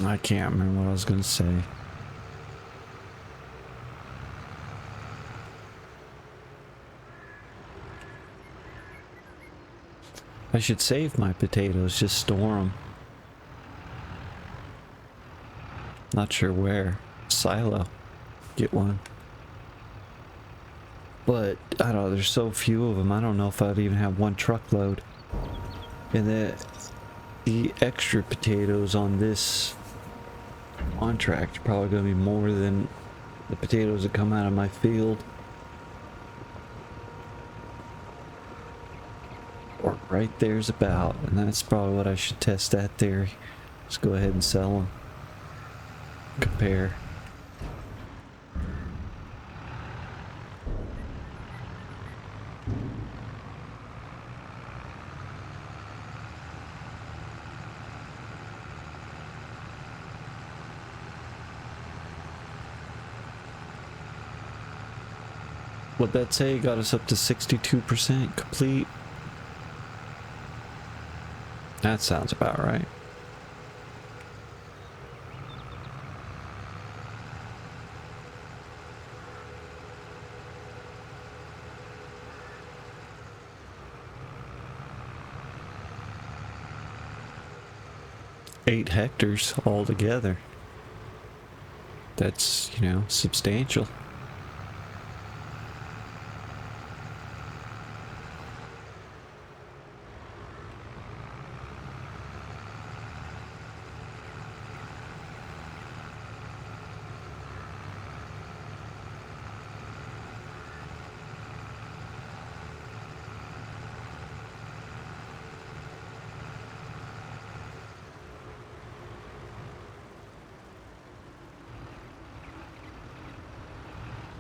I can't remember what I was gonna say. I should save my potatoes, just store them. Not sure where. Silo. Get one. But, I don't know, there's so few of them, I don't know if I'd even have one truckload. And the extra potatoes on this contract are probably going to be more than the potatoes that come out of my field. Or right there's about, and that's probably what I should test that theory. Just go ahead and sell them. Compare. What'd that say? Got us up to 62% complete. That sounds about right. Eight hectares altogether. That's, you know, substantial.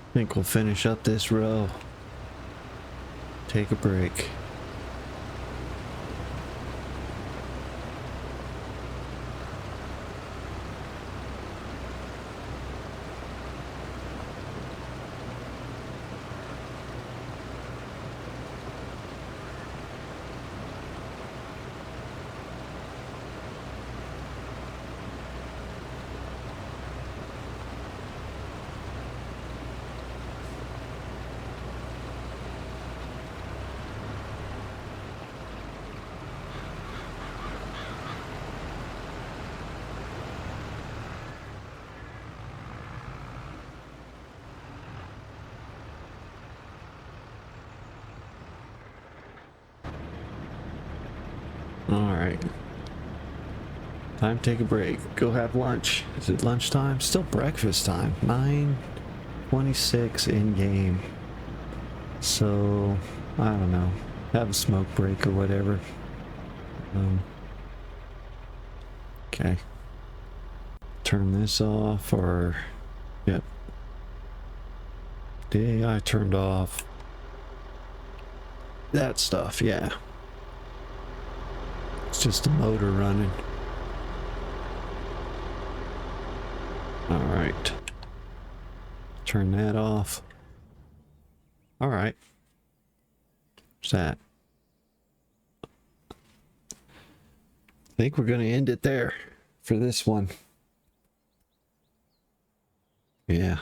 I think we'll finish up this row. Take a break. Alright. Time to take a break. Go have lunch. Is it lunchtime? Still breakfast time. 9:26 in game. So, I don't know. Have a smoke break or whatever. Okay. Turn this off or... Yep. The AI turned off. That stuff, yeah. It's just the motor running. Alright. Turn that off. Alright. What's that? I think we're going to end it there for this one. Yeah.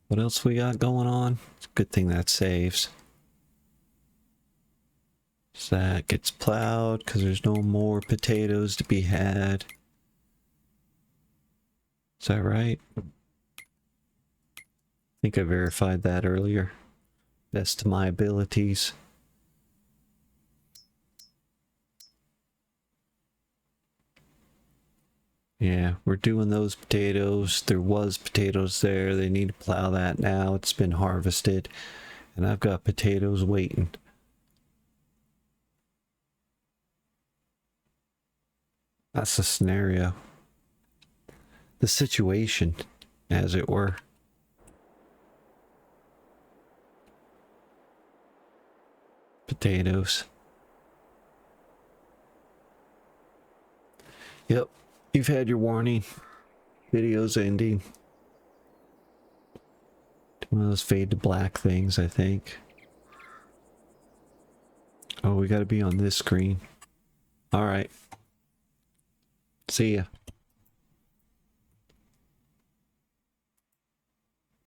What else we got going on? It's a good thing that saves. So that gets plowed because there's no more potatoes to be had. Is that right? I think I verified that earlier. Best of my abilities. Yeah, we're doing those potatoes. There was potatoes there. They need to plow that now. It's been harvested. And I've got potatoes waiting. That's the scenario. The situation, as it were. Potatoes. Yep, you've had your warning. Video's ending. One of those fade to black things, I think. Oh, we gotta be on this screen. Alright. See ya.